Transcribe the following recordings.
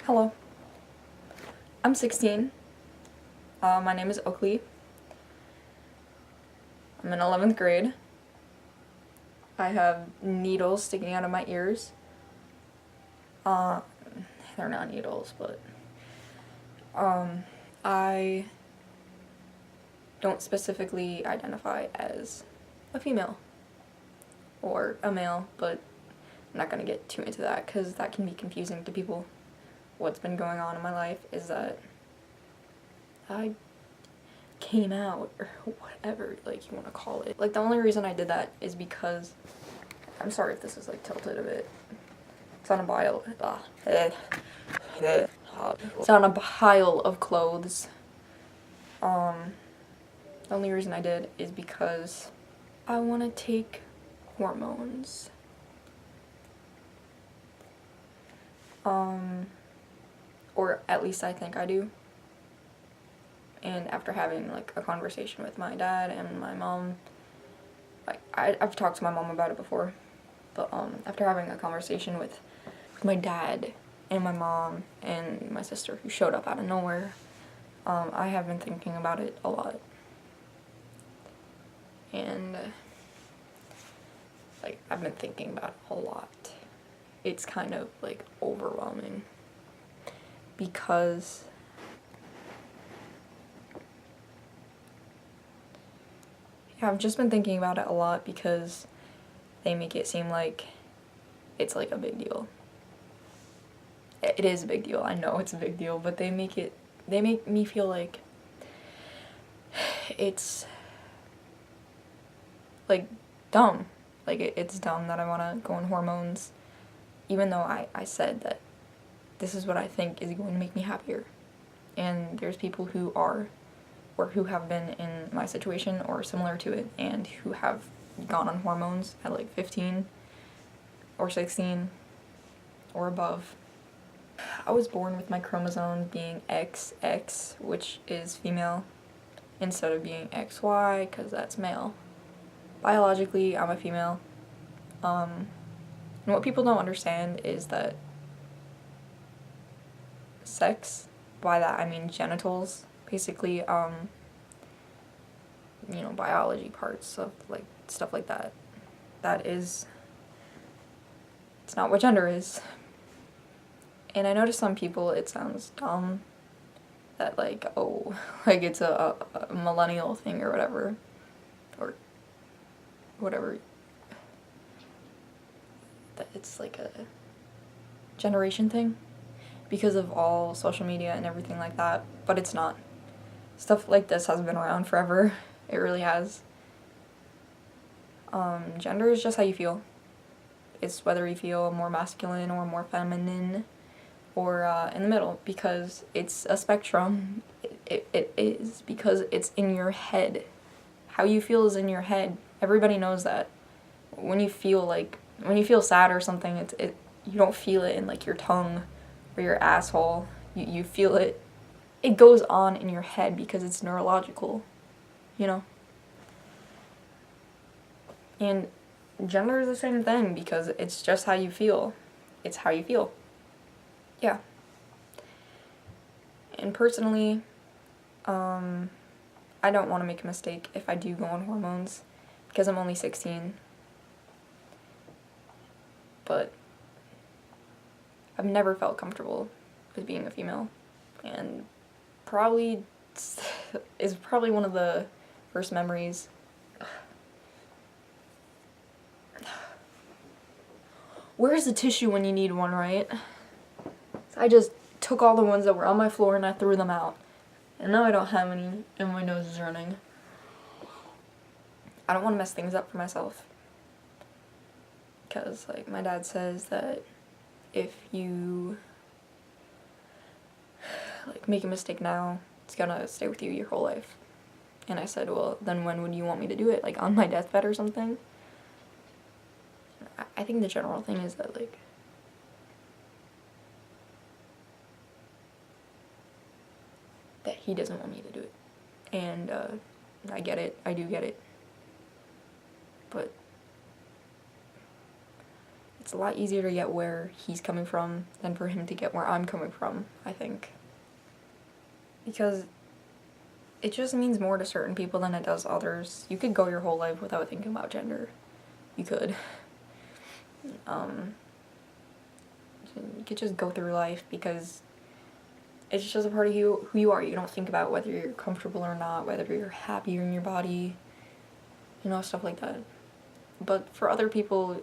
Hello. I'm 16. My name is Oakley. I'm in 11th grade. I have needles sticking out of my ears. They're not needles, but I don't specifically identify as a female or a male, but I'm not gonna get too into that because that can be confusing to people. What's been going on in my life is that I came out, or whatever, like, you want to call it. Like, the only reason I did that is because, I'm sorry if this is, like, tilted a bit. It's on a pile, it's on a pile of clothes. The only reason I did is because I want to take hormones. Or at least I think I do. And after having, like, a conversation with my dad and my mom, like, I've talked to my mom about it before, but after having a conversation with my dad and my mom and my sister, who showed up out of nowhere, I have been thinking about it a lot. And, like, I've been thinking about it a lot. It's kind of, like, overwhelming. Because yeah, I've just been thinking about it a lot because they make it seem like it's like a big deal. It is a big deal, I know it's a big deal, but they make me feel like it's like dumb. Like it's dumb that I want to go on hormones, even though I said that this is what I think is going to make me happier. And there's people who are, or who have been in my situation or similar to it, and who have gone on hormones at like 15 or 16 or above. I was born with my chromosome being XX, which is female, instead of being XY, because that's male. Biologically, I'm a female. And what people don't understand is that sex, by that I mean genitals, basically, you know, biology parts of, like, stuff like that. It's not what gender is. And I noticed some people, it sounds dumb, that, like, oh, like, it's a millennial thing or whatever, that it's, like, a generation thing, because of all social media and everything like that, but it's not. Stuff like this has been around forever. It really has. Gender is just how you feel. It's whether you feel more masculine or more feminine, or in the middle, because it's a spectrum. It is, because it's in your head. How you feel is in your head. Everybody knows that. When you feel sad or something, you don't feel it in, like, your tongue or your asshole. You feel it. It goes on in your head because it's neurological, you know? And gender is the same thing, because it's just how you feel. It's how you feel. Yeah. And personally, I don't want to make a mistake if I do go on hormones, because I'm only 16. But I've never felt comfortable with being a female, and probably is probably one of the first memories. Where's the tissue when you need one, right? I just took all the ones that were on my floor and I threw them out. And now I don't have any, and my nose is running. I don't want to mess things up for myself. Because, like, my dad says that if you, like, make a mistake now, it's gonna stay with you your whole life. And I said, well, then when would you want me to do it? Like, on my deathbed or something? I think the general thing is that, like, that he doesn't want me to do it. And, I get it. I do get it. But it's a lot easier to get where he's coming from than for him to get where I'm coming from, I think. Because it just means more to certain people than it does others. You could go your whole life without thinking about gender. You could. You could just go through life because it's just a part of who you are. You don't think about whether you're comfortable or not, whether you're happy in your body, you know, stuff like that. But for other people,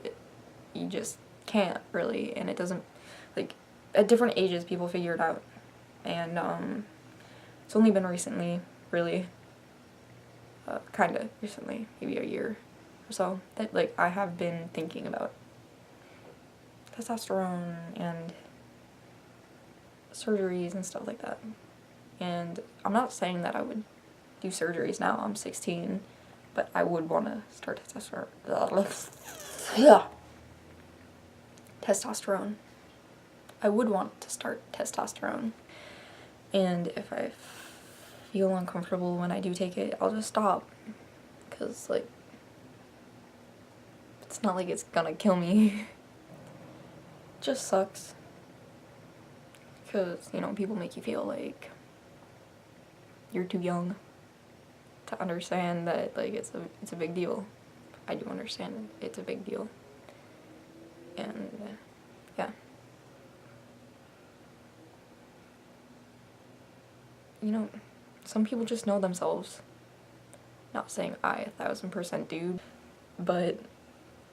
you just can't really, and it doesn't, like, at different ages people figure it out. And it's only been recently, really, kind of recently, maybe a year or so, that, like, I have been thinking about testosterone and surgeries and stuff like that. And I'm not saying that I would do surgeries now. I'm 16, but I would want to start testosterone. I would want to start testosterone. And if I feel uncomfortable when I do take it, I'll just stop. Because, like, it's not like it's gonna kill me. It just sucks. Because, you know, people make you feel like you're too young to understand that, like, it's a big deal. I do understand it's a big deal. And, yeah. You know, some people just know themselves. Not saying I 1000% do, but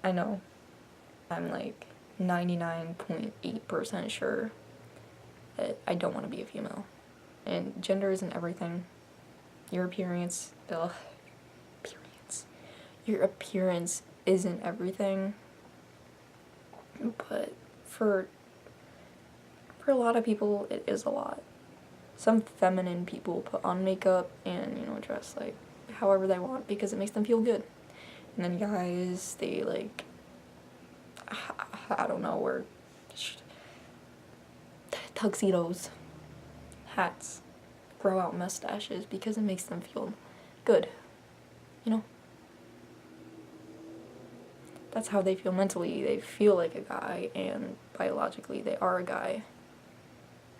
I know. I'm like 99.8% sure that I don't want to be a female. And gender isn't everything. Your appearance, your appearance isn't everything. But for a lot of people, it is a lot. Some feminine people put on makeup and, you know, dress like however they want because it makes them feel good. And then guys, they, like, I don't know, wear tuxedos, hats, grow out mustaches because it makes them feel good, you know? That's how they feel mentally. They feel like a guy, and biologically they are a guy.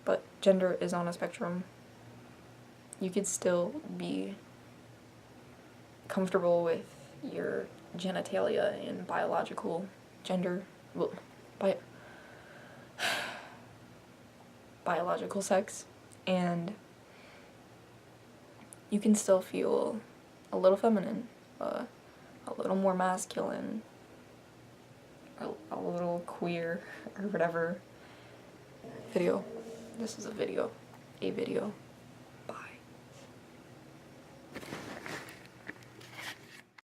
But gender is on a spectrum. You could still be comfortable with your genitalia and biological gender, well, biological sex, and you can still feel a little feminine, a little more masculine, a little queer, or whatever. Video. This is a video.